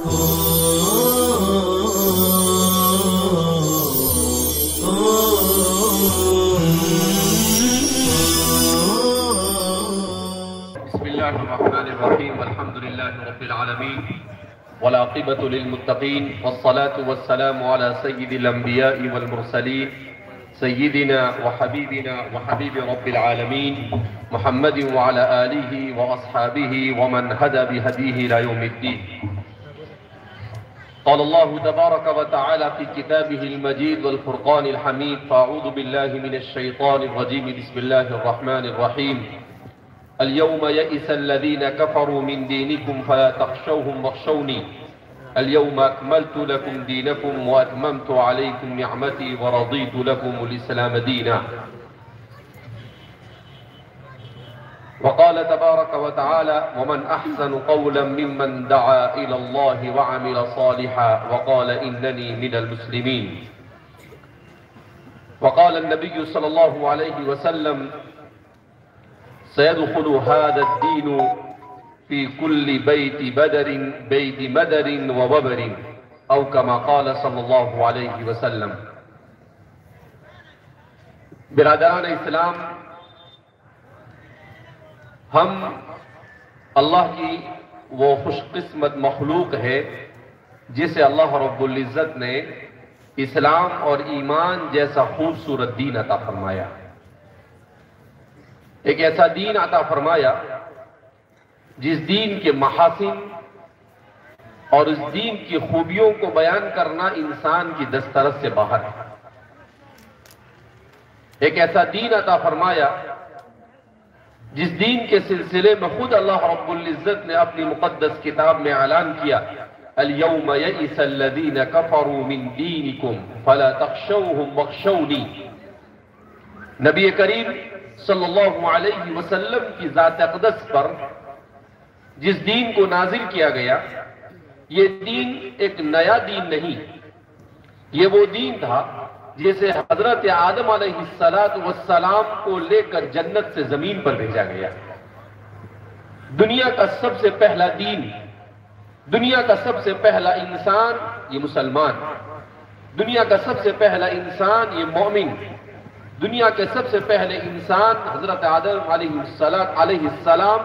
بسم الله الرحمن الرحيم والحمد لله رب العالمين والعاقبة للمتقين والصلاة والسلام على سيد الأنبياء والمرسلين سيدنا وحبيبنا وحبيب رب العالمين محمد وعلى آله وأصحابه ومن هدى بهديه إلى يوم الدين. قال الله تبارك وتعالى في كتابه المجيد والفرقان الحميد: فأعوذ بالله من الشيطان الرجيم بسم الله الرحمن الرحيم. اليوم يئس الذين كفروا من دينكم فلا تخشوهم واخشوني اليوم أكملت لكم دينكم وأتممت عليكم نعمتي ورضيت لكم الإسلام دينا. وقال تبارك وتعالى: ومن أحسن قولا ممن دعا إلى الله وعمل صالحا وقال إنني من المسلمين. وقال النبي صلى الله عليه وسلم: سيدخل هذا الدين في كل بيت مدر ووبر أو كما قال صلی اللہ علیہ وسلم. برادران اسلام، ہم اللہ کی وہ خوش قسمت مخلوق ہے جسے اللہ رب العزت نے اسلام اور ایمان جیسا خوبصورت دین عطا فرمایا. ایک ایسا دین عطا فرمایا جس دین کے محاسن اور اس دین کی خوبیوں کو بیان کرنا انسان کی دسترس سے باہر ہے. ایک ایسا دین عطا فرمایا جس دین کے سلسلے میں خود اللہ رب العزت نے اپنی مقدس کتاب میں اعلان کیا: اليوم يئس الذين كفروا من دينكم فلا تخشوهم واخشوني. نبی کریم صلی اللہ علیہ وسلم کی ذات اقدس پر جس دین کو نازل کیا گیا، یہ دین ایک نیا دین نہیں، یہ وہ دین تھا جسے حضرت آدم علیہ السلام کو لے کر جنت سے زمین پر بھیجا گیا. دنیا کا سب سے پہلا دین، دنیا کا سب سے پہلا انسان یہ مسلمان، دنیا کا سب سے پہلا انسان یہ مومن، دنیا کے سب سے پہلے انسان حضرت آدم علیہ السلام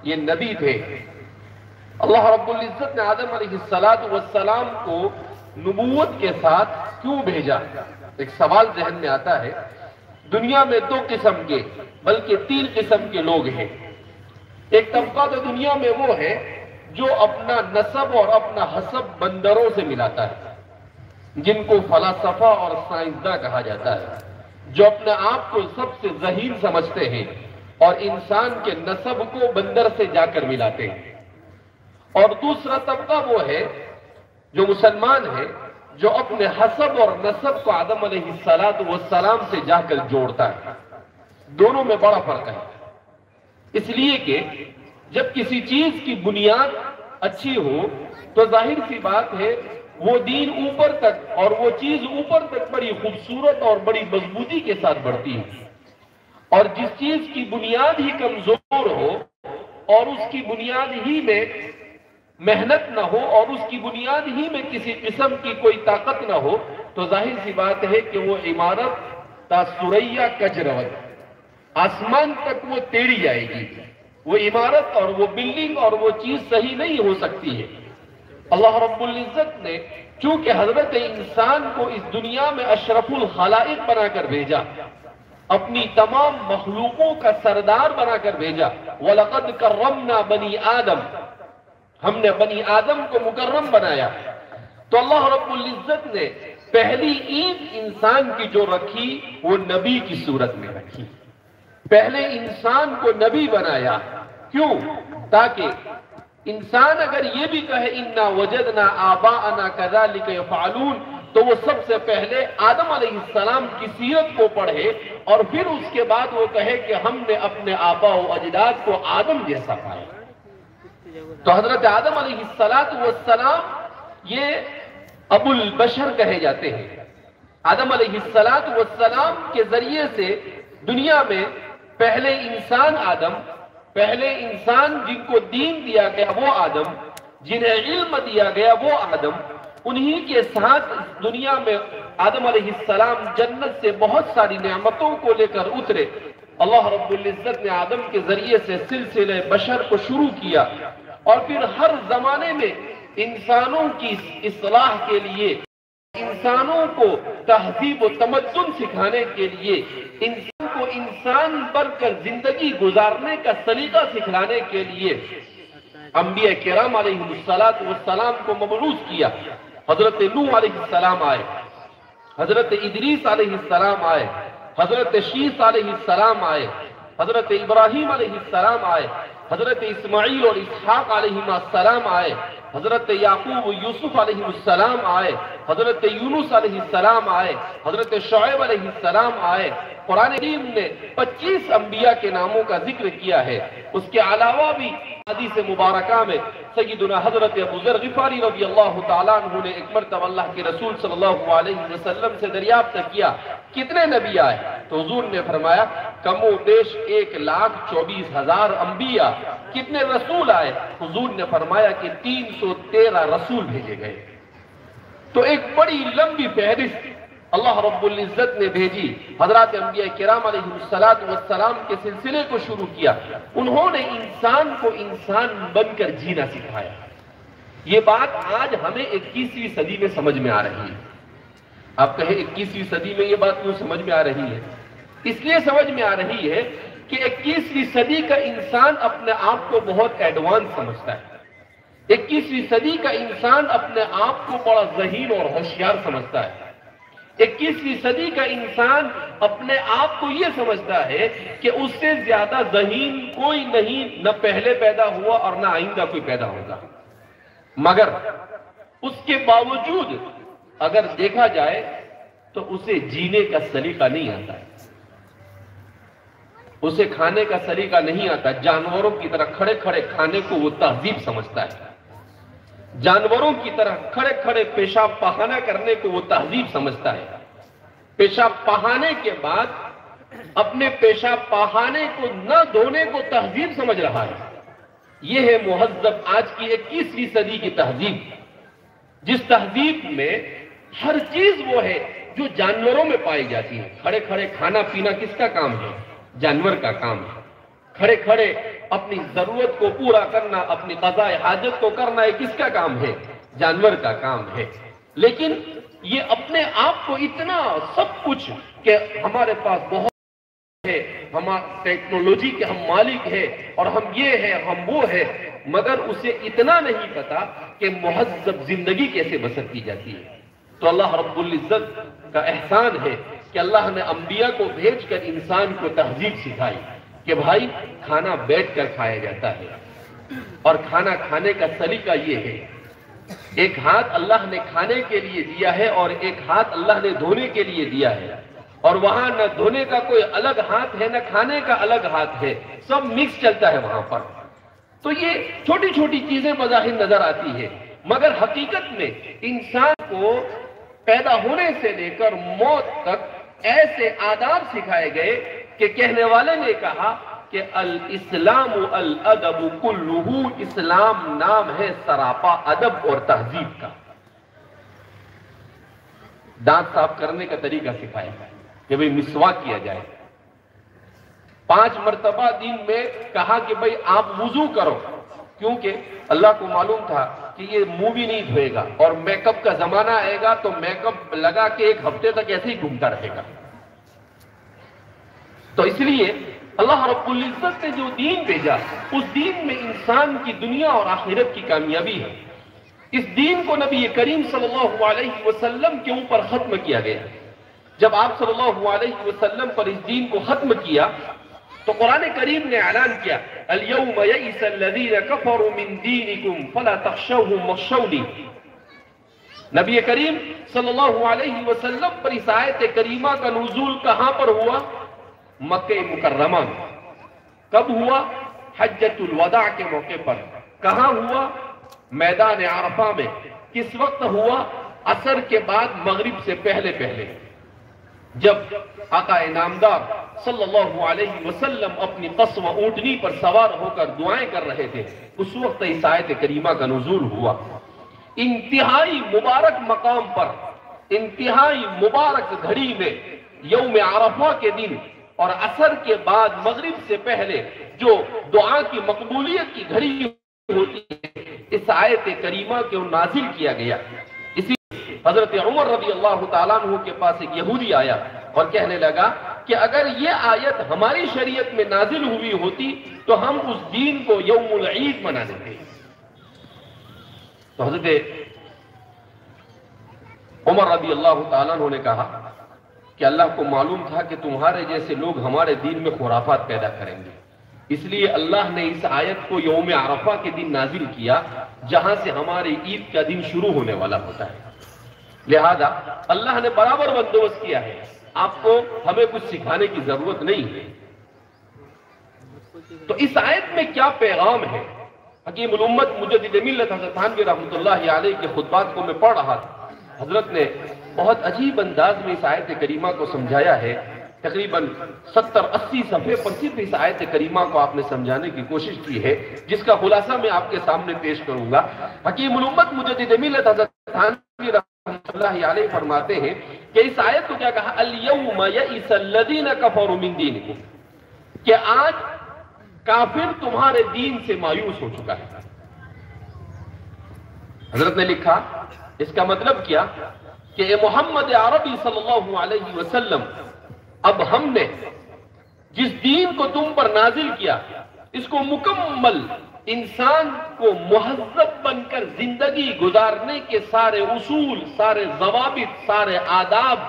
یہ نبی تھے. اللہ رب العزت نے آدم علیہ السلام کو نبوت کے ساتھ کیوں بھیجا؟ ایک سوال ذہن میں آتا ہے. دنیا میں دو قسم کے بلکہ تین قسم کے لوگ ہیں. ایک طبقہ تو دنیا میں وہ ہے جو اپنا نسب اور اپنا حسب بندروں سے ملاتا ہے، جن کو فلاسفہ اور سائنسداں کہا جاتا ہے، جو اپنے آپ کو سب سے ذہین سمجھتے ہیں اور انسان کے نسب کو بندر سے جا کر ملاتے ہیں. اور دوسرا طبقہ وہ ہے جو مسلمان ہے، جو اپنے حسب اور نسب کو آدم علیہ السلام سے جا کر جوڑتا ہے. دونوں میں بڑا فرق ہے، اس لیے کہ جب کسی چیز کی بنیاد اچھی ہو تو ظاہر سی بات ہے وہ دین اوپر تک اور وہ چیز اوپر تک بڑی خوبصورت اور بڑی مضبوطی کے ساتھ بڑھتی ہے. اور جس چیز کی بنیاد ہی کمزور ہو اور اس کی بنیاد ہی میں محنت نہ ہو اور اس کی بنیاد ہی میں کسی قسم کی کوئی طاقت نہ ہو تو ظاہر سی بات ہے کہ وہ عمارت تا سریا کج رود، آسمان تک وہ ٹیڑھی جائے گی. وہ عمارت اور وہ بلڈنگ اور وہ چیز صحیح نہیں ہو سکتی ہے. اللہ رب العزت نے چونکہ حضرت انسان کو اس دنیا میں اشرف الخلائق بنا کر بھیجا، اپنی تمام مخلوقوں کا سردار بنا کر بھیجا. وَلَقَدْ كَرَّمْنَا بَنِي آدم، ہم نے بنی آدم کو مکرم بنایا. تو اللہ رب العزت نے پہلی عید انسان کی جو رکھی وہ نبی کی صورت میں رکھی. پہلے انسان کو نبی بنایا. کیوں؟ تاکہ انسان اگر یہ بھی کہے اِنَّا وَجَدْنَا آبَاءَنَا كَذَلِكَ يَفْعَلُونَ تو وہ سب سے پہلے آدم علیہ السلام کی سیرت کو پڑھے اور پھر اس کے بعد وہ کہے کہ ہم نے اپنے آباء و اجداد کو آدم جیسا پایا. تو حضرت آدم علیہ السلام یہ ابو البشر کہے جاتے ہیں. آدم علیہ السلام کے ذریعے سے دنیا میں پہلے انسان آدم، پہلے انسان جن کو دین دیا گیا وہ آدم، جنہیں علم دیا گیا وہ آدم، انہی کے ساتھ دنیا میں آدم علیہ السلام جنت سے بہت ساری نعمتوں کو لے کر اترے۔ اللہ رب العزت نے آدم کے ذریعے سے سلسلہ بشر کو شروع کیا، اور پھر ہر زمانے میں انسانوں کی اصلاح کے لیے، انسانوں کو تہذیب و تمدن سکھانے کے لیے، انسان کو انسان بن کر زندگی گزارنے کا سلیقہ سکھلانے کے لیے انبیاء کرام علیہ السلام کو مبعوث کیا۔ حضرت نوح علیہ السلام آئے، حضرت ادریس علیہ السلام آئے، حضرت شیس علیہ السلام آئے، حضرت ابراہیم علیہ السلام آئے، حضرت اسماعیل اور اسحاق علیہ السلام آئے، حضرت یعقوب و یوسف علیہ السلام آئے، حضرت یونس علیہ السلام آئے، حضرت شعیب علیہ السلام آئے۔ قرآن کریم نے 25 انبیاء کے ناموں کا ذکر کیا ہے۔ اس کے علاوہ بھی حدیث مبارکہ میں سیدنا حضرت ابو ذر غفاری رضی اللہ تعالیٰ عنہ نے ایک مرتبہ اللہ کے رسول صلی اللہ علیہ وسلم سے دریافت کیا کتنے نبی آئے؟ تو حضور نے فرمایا کم و بیش 1,24,000 انبیاء۔ کتنے رسول آئے؟ حضور نے فرمایا کہ 313 رسول بھیجے گئے۔ تو ایک بڑی لمبی فہرست اللہ رب العزت نے بھیجی۔ حضرات انبیاء کرام علیہ السلام کے سلسلے کو شروع کیا۔ انہوں نے انسان کو انسان بن کر جینا سکھایا۔ یہ بات آج ہمیں 21ویں صدی میں سمجھ میں آ رہی ہے۔ آپ کہیں 21ویں صدی میں یہ بات کیوں سمجھ میں آ رہی ہے؟ اس لیے سمجھ میں آ رہی ہے کہ 21ویں صدی کا انسان اپنے آپ کو بہت ایڈوانس سمجھتا ہے۔ 21ویں صدی کا انسان اپنے آپ کو بڑا ذہین اور ہوشیار سمجھتا ہے۔ 21ویں صدی کا انسان اپنے آپ کو یہ سمجھتا ہے کہ اس سے زیادہ ذہین کوئی نہیں، نہ پہلے پیدا ہوا اور نہ آئندہ کوئی پیدا ہوگا۔ مگر اس کے باوجود اگر دیکھا جائے تو اسے جینے کا سلیقہ نہیں آتا ہے، اسے کھانے کا سلیقہ نہیں آتا۔ جانوروں کی طرح کھڑے کھڑے کھانے کو وہ تہذیب سمجھتا ہے، جانوروں کی طرح کھڑے کھڑے پیشاب پخانہ کرنے کو وہ تہذیب سمجھتا ہے۔ پیشاب پہانے کے بعد اپنے پیشاب پہانے کو نہ دھونے کو تہذیب سمجھ رہا ہے۔ یہ ہے مہذب آج کی 21ویں صدی کی تہذیب، جس تہذیب میں ہر چیز وہ ہے جو جانوروں میں پائی جاتی ہے۔ کھڑے کھڑے کھانا پینا کس کا کام ہے؟ جانور کا کام ہے۔ کھڑے کھڑے اپنی ضرورت کو پورا کرنا، اپنی قضاء حاجت کو کرنا، یہ کس کا کام ہے؟ جانور کا کام ہے۔ لیکن یہ اپنے آپ کو اتنا سب کچھ کہ ہمارے پاس بہت ہے، ہم ٹیکنالوجی کے ہم مالک ہیں اور ہم یہ ہے ہم وہ ہے، مگر اسے اتنا نہیں پتا کہ مہذب زندگی کیسے بسر کی جاتی ہے۔ تو اللہ رب العزت کا احسان ہے کہ اللہ نے انبیاء کو بھیج کر انسان کو تہذیب سکھائی کہ بھائی کھانا بیٹھ کر کھایا جاتا ہے، اور کھانا کھانے کا سلیقہ یہ ہے۔ ایک ہاتھ اللہ نے کھانے کے لیے دیا ہے اور ایک ہاتھ اللہ نے دھونے کے لیے دیا ہے، اور وہاں نہ دھونے کا کوئی الگ ہاتھ ہے نہ کھانے کا الگ ہاتھ ہے، سب مکس چلتا ہے وہاں پر۔ تو یہ چھوٹی چھوٹی چیزیں بظاہر نظر آتی ہے، مگر حقیقت میں انسان کو پیدا ہونے سے لے کر موت تک ایسے آداب سکھائے گئے کہ کہنے والے نے کہا کہ الاسلام الادب کلہ، اسلام نام ہے سراپا ادب اور تہذیب کا۔ دانت صاف کرنے کا طریقہ سکھایا کہ بھئی مسواک کیا جائے، 5 مرتبہ دن میں کہا کہ بھئی آپ وضو کرو، کیونکہ اللہ کو معلوم تھا کہ یہ منہ بھی نہیں دھوئے گا اور میک اپ کا زمانہ آئے گا تو میک اپ لگا کے 1 ہفتے تک ایسے ہی گھومتا رہے گا۔ تو اس لیے اللہ رب العزت نے جو دین بھیجا، اس دین میں انسان کی دنیا اور آخرت کی کامیابی ہے۔ اس دین کو نبی کریم صلی اللہ علیہ وسلم کے اوپر ختم کیا گیا۔ جب آپ صلی اللہ علیہ وسلم پر اس دین کو ختم کیا تو قرآن کریم نے اعلان کیا اليوم يئس الذين كفروا من دينكم فلا تخشوهم واخشوني۔ نبی کریم صلی اللہ علیہ وسلم پر اس آیت کریمہ کا نزول کہاں پر ہوا؟ مکہ مکرمہ میں۔ کب ہوا؟ حجۃ الوداع کے موقع پر۔ کہاں ہوا؟ میدان عرفہ میں۔ کس وقت ہوا؟ عصر کے بعد مغرب سے پہلے پہلے۔ جب آقا انعامدار صلی اللہ علیہ وسلم اپنی قصوہ اونٹنی پر سوار ہو کر دعائیں کر رہے تھے، اس وقت اس آیت کریمہ کا نزول ہوا۔ انتہائی مبارک مقام پر، انتہائی مبارک گھڑی میں، یوم عرفہ کے دن اور عصر کے بعد مغرب سے پہلے جو دعا کی مقبولیت کی گھڑی ہوتی ہے، اس آیت کریمہ کو نازل کیا گیا۔ اسی حضرت عمر رضی اللہ تعالیٰ عنہ کے پاس ایک یہودی آیا اور کہنے لگا کہ اگر یہ آیت ہماری شریعت میں نازل ہوئی ہوتی تو ہم اس دین کو یوم العید منا دیتے۔ تو حضرت عمر رضی اللہ تعالیٰ عنہ نے کہا کہ اللہ کو معلوم تھا کہ تمہارے جیسے لوگ ہمارے دین میں خرافات پیدا کریں گے، اس لیے اللہ نے اس آیت کو یوم عرفہ کے دن نازل کیا، جہاں سے ہماری عید کا دن شروع ہونے والا ہوتا ہے۔ لہذا اللہ نے برابر بندوبست کیا ہے، آپ کو ہمیں کچھ سکھانے کی ضرورت نہیں ہے۔ تو اس آیت میں کیا پیغام ہے؟ حکیم الامت مجدد ملت حضرت تھانوی رحمۃ اللہ علیہ کے خطبات کو میں پڑھ رہا تھا، حضرت نے بہت عجیب انداز میں اس آیت کریمہ کو سمجھایا ہے۔ تقریباً 70-80 صفحے پر صرف اس آیت کریمہ کو آپ نے سمجھانے کی کوشش کی ہے، جس کا خلاصہ میں آپ کے سامنے پیش کروں گا۔ حکیم الامت مجدد ملت حضرت تھانوی رحمۃ اللہ علیہ فرماتے ہیں کہ اس آیت کو کیا کہا؟ اليوم یئس الذین کفروا من دینکم، کہ آج کافر تمہارے دین سے مایوس ہو چکا ہے۔ حضرت نے لکھا اس کا مطلب کیا کہ اے محمد عربی صلی اللہ علیہ وسلم، اب ہم نے جس دین کو تم پر نازل کیا، اس کو مکمل انسان کو مہذب بن کر زندگی گزارنے کے سارے اصول، سارے ضوابط، سارے آداب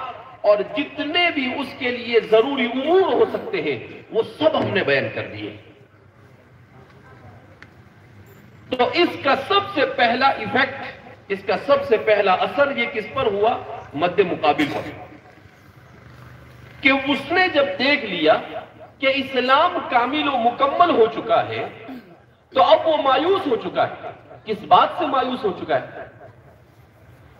اور جتنے بھی اس کے لیے ضروری امور ہو سکتے ہیں وہ سب ہم نے بیان کر دیے۔ تو اس کا سب سے پہلا ایفیکٹ، اس کا سب سے پہلا اثر یہ کس پر ہوا؟ مد مقابل پر، کہ اس نے جب دیکھ لیا کہ اسلام کامل و مکمل ہو چکا ہے تو اب وہ مایوس ہو چکا ہے۔ کس بات سے مایوس ہو چکا ہے؟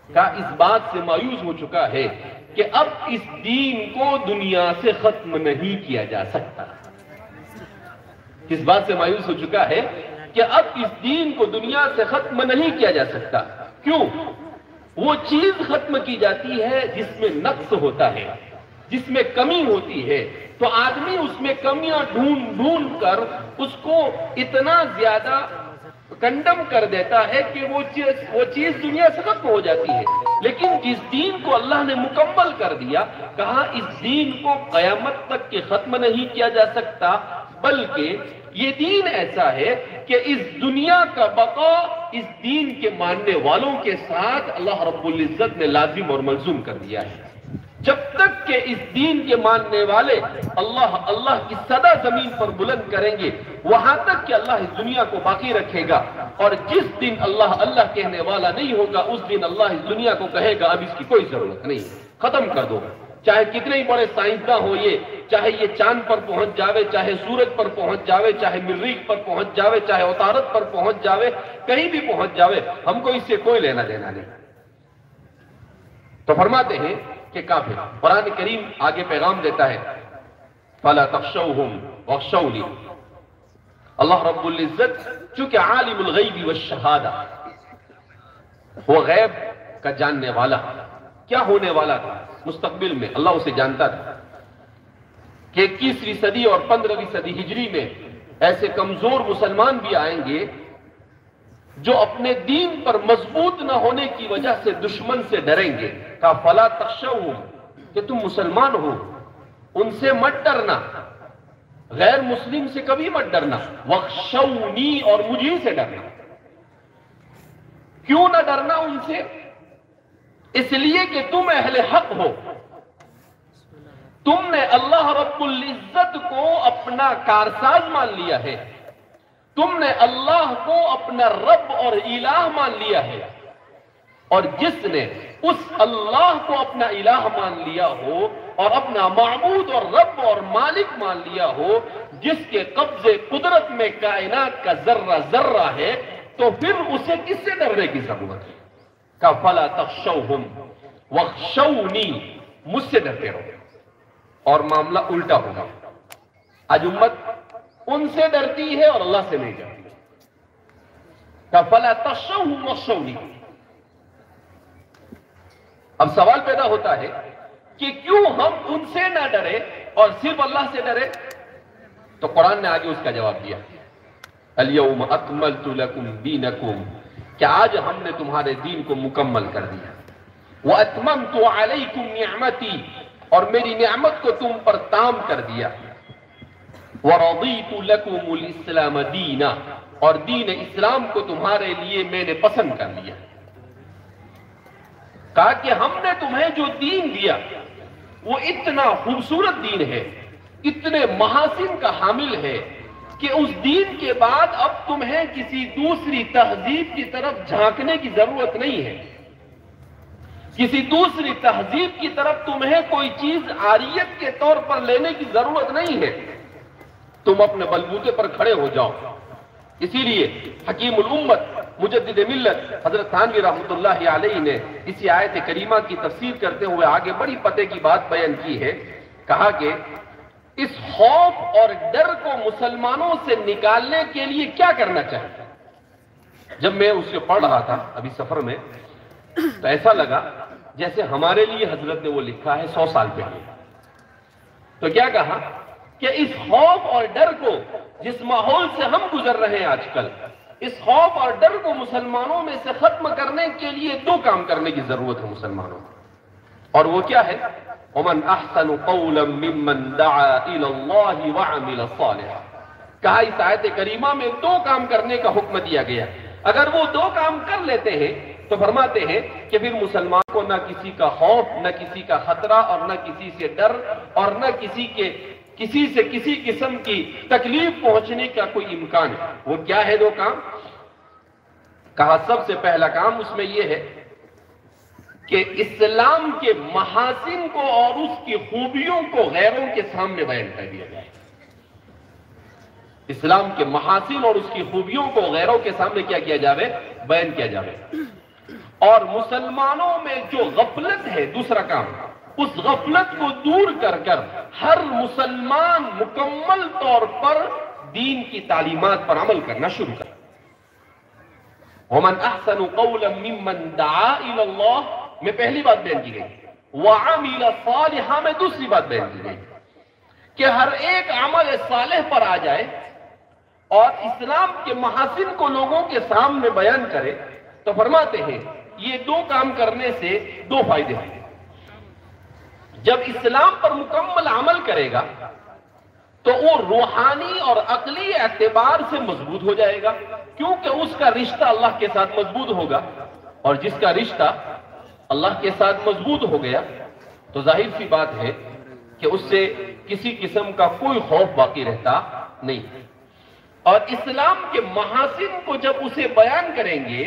کہا اس بات سے مایوس ہو چکا ہے کہ اب اس دین کو دنیا سے ختم نہیں کیا جا سکتا۔ کس بات سے مایوس ہو چکا ہے کہ اب اس دین کو دنیا سے ختم نہیں کیا جا سکتا۔ کیوں؟ وہ چیز ختم کی جاتی ہے جس میں نقص ہوتا ہے، جس میں کمی ہوتی ہے، تو آدمی اس میں کمیاں ڈھونڈ ڈھونڈ کر اس کو اتنا زیادہ کنڈم کر دیتا ہے کہ وہ چیز دنیا سے ختم ہو جاتی ہے۔ لیکن جس دین کو اللہ نے مکمل کر دیا، کہا اس دین کو قیامت تک کہ ختم نہیں کیا جا سکتا، بلکہ یہ دین ایسا ہے کہ اس دنیا کا بقا اس دین کے ماننے والوں کے ساتھ اللہ رب العزت نے لازم اور ملزوم کر دیا ہے۔ جب تک کہ اس دین کے ماننے والے اللہ کی صدا زمین پر بلند کریں گے، وہاں تک کہ اللہ اس دنیا کو باقی رکھے گا، اور جس دن اللہ کہنے والا نہیں ہوگا، اس دن اللہ اس دنیا کو کہے گا اب اس کی کوئی ضرورت نہیں، ختم کر دو۔ چاہے کتنے ہی بڑے سائنسداں ہو یہ، چاہے یہ چاند پر پہنچ جاوے، چاہے سورج پر پہنچ جاوے، چاہے مریخ پر پہنچ جاوے، چاہے عطارد پر پہنچ جاوے، کہیں بھی پہنچ جاوے، ہم کو اس سے کوئی لینا دینا نہیں۔ تو فرماتے ہیں کہ کافر، قرآن کریم آگے پیغام دیتا ہے فَلَا تَخْشَوْهُمْ وَاخْشَوْنِي۔ اللہ رب العزت چونکہ عالم الغیب والشہادہ، وہ غیب کا جاننے والا، کیا ہونے والا تھا مستقبل میں اللہ اسے جانتا تھا کہ 21ویں صدی اور 15ویں صدی ہجری میں ایسے کمزور مسلمان بھی آئیں گے جو اپنے دین پر مضبوط نہ ہونے کی وجہ سے دشمن سے ڈریں گے۔ کہا فَلَا تَخْشَوْهُمْ، کہ تم مسلمان ہو ان سے مت ڈرنا، غیر مسلم سے کبھی مت ڈرنا، وَاخْشَوْنِي، اور مجھے سے ڈرنا۔ کیوں نہ ڈرنا ان سے؟ اس لیے کہ تم اہل حق ہو، تم نے اللہ رب العزت کو اپنا کارساز مان لیا ہے، تم نے اللہ کو اپنا رب اور الہ مان لیا ہے، اور جس نے اس اللہ کو اپنا الہ مان لیا ہو اور اپنا معبود اور رب اور مالک مان لیا ہو، جس کے قبضے قدرت میں کائنات کا ذرہ ذرہ ہے، تو پھر اسے کس سے ڈرنے کی ضرورت ہے؟ کہ فَلَا تَخْشَوْهُمْ وَاخْشَوْنِي، مجھ سے ڈرتے رہو۔ اور معاملہ الٹا ہوگا. آج امت ان سے ڈرتی ہے اور اللہ سے نہیں ڈرتی. فَلَا تَخْشَوْهُمْ وَاخْشَوْنِي. اب سوال پیدا ہوتا ہے کہ کیوں ہم ان سے نہ ڈرے اور صرف اللہ سے ڈرے؟ تو قرآن نے آگے اس کا جواب دیا. الْيَوْمَ أَكْمَلْتُ لَكُمْ دِينَكُمْ, کہ آج ہم نے تمہارے دین کو مکمل کر دیا. وَأَتْمَمْتُ عَلَيْكُمْ نِعْمَتِي, اور میری نعمت کو تم پر تام کر دیا. وَرَضِيتُ لَكُمُ الْإِسْلَامَ دِينًا, اور دین اسلام کو تمہارے لیے میں نے پسند کر لیا. کہا کہ ہم نے تمہیں جو دین دیا وہ اتنا خوبصورت دین ہے, اتنے محاسن کا حامل ہے کہ اس دین کے بعد اب تمہیں کسی دوسری تہذیب کی طرف جھانکنے کی ضرورت نہیں ہے. کسی دوسری تہذیب کی طرف تمہیں کوئی چیز عاریت کے طور پر لینے کی ضرورت نہیں ہے. تم اپنے بلبوتے پر کھڑے ہو جاؤ. اسی لیے حکیم الامت مجدد ملت حضرت تھانوی رحمۃ اللہ علیہ نے اسی آیت کریمہ کی تفسیر کرتے ہوئے آگے بڑی پتے کی بات بیان کی ہے. کہا کہ اس خوف اور ڈر کو مسلمانوں سے نکالنے کے لیے کیا کرنا چاہیے. جب میں اس کو پڑھ رہا تھا ابھی سفر میں, تو ایسا لگا جیسے ہمارے لیے حضرت نے وہ لکھا ہے 100 سال پہلے. تو کیا کہا کہ اس خوف اور ڈر کو, جس ماحول سے ہم گزر رہے ہیں آج کل, اس خوف اور ڈر کو مسلمانوں میں سے ختم کرنے کے لیے 2 کام کرنے کی ضرورت ہے مسلمانوں کو. اور وہ کیا ہے؟ وَمَنْ أَحْسَنُ قَوْلًا مِّمَّنْ دَعَا إِلَى اللَّهِ وَعَمِلَ صَالِحًا. کہا اس آیت کریمہ میں 2 کام کرنے کا حکم دیا گیا. اگر وہ 2 کام کر لیتے ہیں تو فرماتے ہیں کہ پھر مسلمان کو نہ کسی کا خوف, نہ کسی کا خطرہ, اور نہ کسی سے ڈر, اور نہ کسی سے کسی قسم کی تکلیف پہنچنے کا کوئی امکان ہے. وہ کیا ہے 2 کام؟ کہا سب سے پہلا کام اس میں یہ ہے کہ اسلام کے محاسن کو اور اس کی خوبیوں کو غیروں کے سامنے بیان کر دیا جائے. اسلام کے محاسن اور اس کی خوبیوں کو غیروں کے سامنے کیا کیا جاوے؟ بیان کیا جاوے. اور مسلمانوں میں جو غفلت ہے, دوسرا کام, اس غفلت کو دور کر کر ہر مسلمان مکمل طور پر دین کی تعلیمات پر عمل کرنا شروع کر. وَمَنْ أَحْسَنُ قَوْلًا مِّمَّنْ دَعَا إِلَى اللَّهِ میں پہلی بات بیان کی گئی. وَعَمِلَ صَالِحًا میں دوسری بات بیان کی گئی کہ ہر ایک عمل صالح پر آ جائے اور اسلام کے محاسن کو لوگوں کے سامنے بیان کرے. تو فرماتے ہیں یہ 2 کام کرنے سے 2 فائدے ہیں. جب اسلام پر مکمل عمل کرے گا تو وہ روحانی اور عقلی اعتبار سے مضبوط ہو جائے گا, کیونکہ اس کا رشتہ اللہ کے ساتھ مضبوط ہوگا. اور جس کا رشتہ اللہ کے ساتھ مضبوط ہو گیا تو ظاہر سی بات ہے کہ اس سے کسی قسم کا کوئی خوف باقی رہتا نہیں. اور اسلام کے محاسن کو جب اسے بیان کریں گے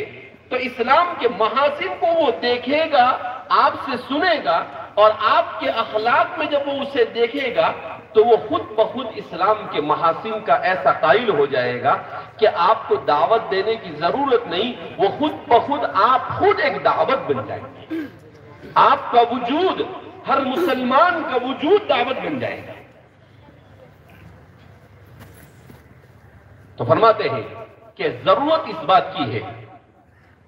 تو اسلام کے محاسن کو وہ دیکھے گا, آپ سے سنے گا, اور آپ کے اخلاق میں جب وہ اسے دیکھے گا تو وہ خود بخود اسلام کے محاسن کا ایسا قائل ہو جائے گا کہ آپ کو دعوت دینے کی ضرورت نہیں, وہ خود بخود آپ خود ایک دعوت بن جائیں گے. آپ کا وجود, ہر مسلمان کا وجود دعوت بن جائے گا. تو فرماتے ہیں کہ ضرورت اس بات کی ہے.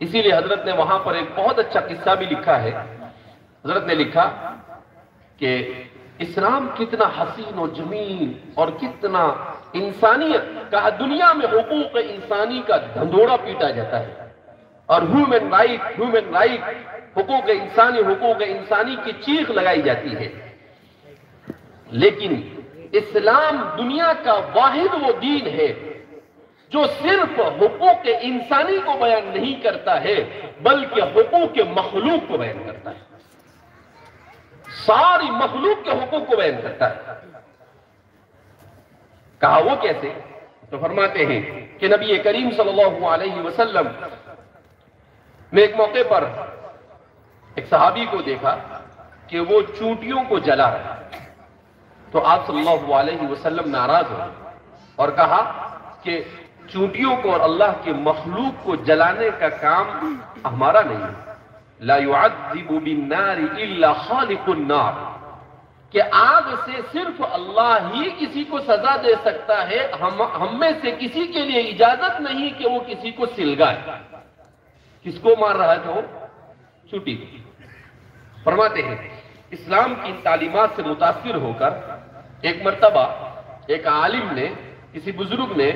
اسی لیے حضرت نے وہاں پر ایک بہت اچھا قصہ بھی لکھا ہے. حضرت نے لکھا کہ اسلام کتنا حسین و جمیل اور کتنا انسانیت. کہا دنیا میں حقوق انسانی کا دھندوڑا پیٹا جاتا ہے اور ہیومن رائٹ, حقوق انسانی کی چیخ لگائی جاتی ہے, لیکن اسلام دنیا کا واحد وہ دین ہے جو صرف حقوق انسانی کو بیان نہیں کرتا ہے بلکہ حقوق مخلوق کو بیان کرتا ہے. ساری مخلوق کے حقوق کو بیان کرتا ہے. کہا وہ کیسے؟ تو فرماتے ہیں کہ نبی کریم صلی اللہ علیہ وسلم نے ایک موقع پر ایک صحابی کو دیکھا کہ وہ چونٹیوں کو جلا رہا. تو آپ صلی اللہ علیہ وسلم ناراض ہوئے اور کہا کہ چونٹیوں کو اور اللہ کے مخلوق کو جلانے کا کام ہمارا نہیں ہے. لا يعذب بالنار الا خالق النار. کہ آگ سے صرف اللہ ہی کسی کو سزا دے سکتا ہے، ہم میں سے کسی کے لیے اجازت نہیں کہ وہ کسی کو سلگائے۔ کس کو مار رہا تھا وہ؟ چوٹی کو۔ فرماتے ہیں اسلام کی تعلیمات سے متاثر ہو کر ایک مرتبہ ایک عالم نے، کسی بزرگ نے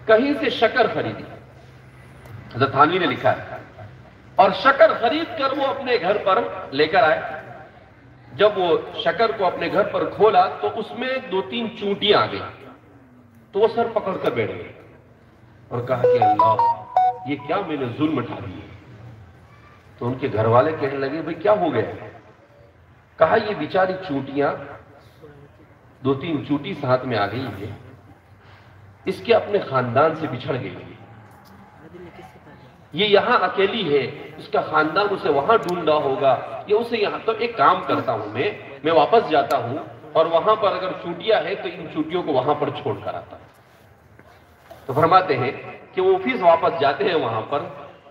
کہیں سے شکر خریدی، حضرت تھانوی نے لکھا ہے، اور شکر خرید کر وہ اپنے گھر پر لے کر آئے۔ جب وہ شکر کو اپنے گھر پر کھولا تو اس میں 2-3 چونٹیاں آ گئی، تو وہ سر پکڑ کر بیٹھ گئے اور کہا کہ اللہ، یہ کیا میں نے ظلم اٹھا دیے۔ تو ان کے گھر والے کہنے لگے بھئی کیا ہو گیا؟ کہا یہ بیچاری چونٹیاں 2-3 چونٹی ساتھ میں آ گئی ہے، اس کے اپنے خاندان سے بچھڑ گئی ہے، یہ یہاں اکیلی ہے، اس کا خاندان اسے وہاں ڈھونڈا ہوگا، یہ اسے یہاں۔ تو ایک کام کرتا ہوں میں واپس جاتا ہوں اور وہاں پر اگر چونٹیاں ہیں تو ان چونٹیوں کو وہاں پر چھوڑ کر آتا ہوں۔ تو فرماتے ہیں کہ وہ پھر واپس جاتے ہیں وہاں پر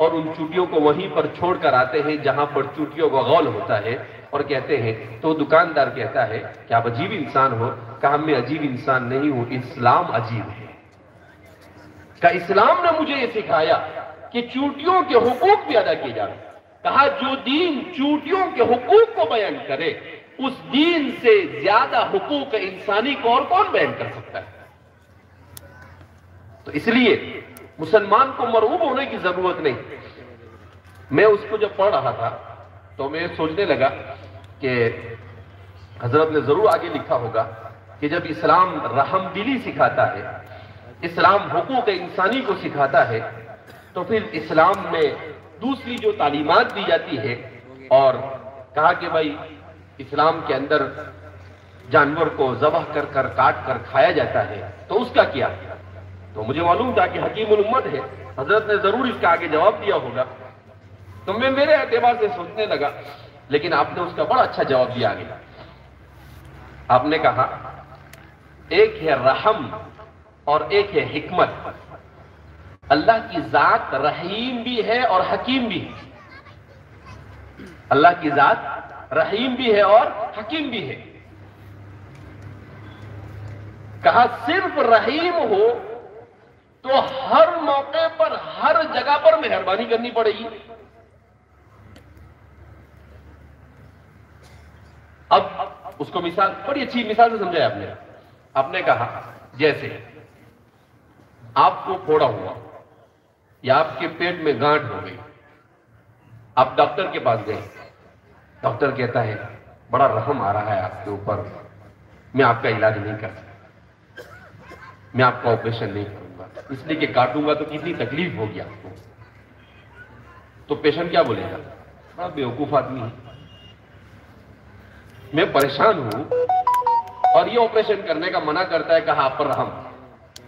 اور ان چونٹیوں کو وہیں پر چھوڑ کر آتے ہیں جہاں پر چونٹیوں کا غول ہوتا ہے، اور کہتے ہیں تو دکاندار کہتا ہے کہ آپ عجیب انسان ہو۔ کہا میں عجیب انسان نہیں ہوں، اسلام عجیب ہے۔ کہا اسلام نے مجھے یہ سکھایا کہ چونٹیوں کے حقوق بھی ادا کیے جائیں۔ کہا جو دین چونٹیوں کے حقوق کو بیان کرے، اس دین سے زیادہ حقوق انسانی کو اور کون بیان کر سکتا ہے؟ تو اس لیے مسلمان کو مرعوب ہونے کی ضرورت نہیں۔ میں اس کو جب پڑھ رہا تھا تو میں سوچنے لگا کہ حضرت نے ضرور آگے لکھا ہوگا کہ جب اسلام رحم دلی سکھاتا ہے، اسلام حقوق انسانی کو سکھاتا ہے، تو پھر اسلام میں دوسری جو تعلیمات دی جاتی ہے، اور کہا کہ بھائی اسلام کے اندر جانور کو ذبح کر کر کاٹ کر کھایا جاتا ہے، تو اس کا کیا؟ تو مجھے معلوم تھا کہ حکیم الامت ہے، حضرت نے ضرور اس کا آگے جواب دیا ہوگا، تو میں میرے اعتبار سے سوچنے لگا، لیکن آپ نے اس کا بڑا اچھا جواب دیا آگے۔ آپ نے کہا ایک ہے رحم اور ایک ہے حکمت۔ اللہ کی ذات رحیم بھی ہے اور حکیم بھی ہے۔ اللہ کی ذات رحیم بھی ہے اور حکیم بھی ہے۔ کہا صرف رحیم ہو تو ہر موقع پر ہر جگہ پر مہربانی کرنی پڑے گی۔ اب اس کو مثال، بڑی اچھی مثال سے سمجھایا آپ نے۔ آپ نے کہا جیسے آپ کو پھوڑا ہوا یا آپ کے پیٹ میں گانٹھ ہو گئی، آپ ڈاکٹر کے پاس گئے، ڈاکٹر کہتا ہے بڑا رحم آ رہا ہے آپ کے اوپر، میں آپ کا علاج نہیں کر سکتا، میں آپ کا آپریشن نہیں کروں گا، اس لیے کہ کاٹوں گا تو کتنی تکلیف ہوگی آپ کو۔ تو پیشنٹ کیا بولے گا؟ بڑا بیوقوف آدمی ہے، میں پریشان ہوں اور یہ آپریشن کرنے کا منع کرتا ہے، کہا آپ پر رحم۔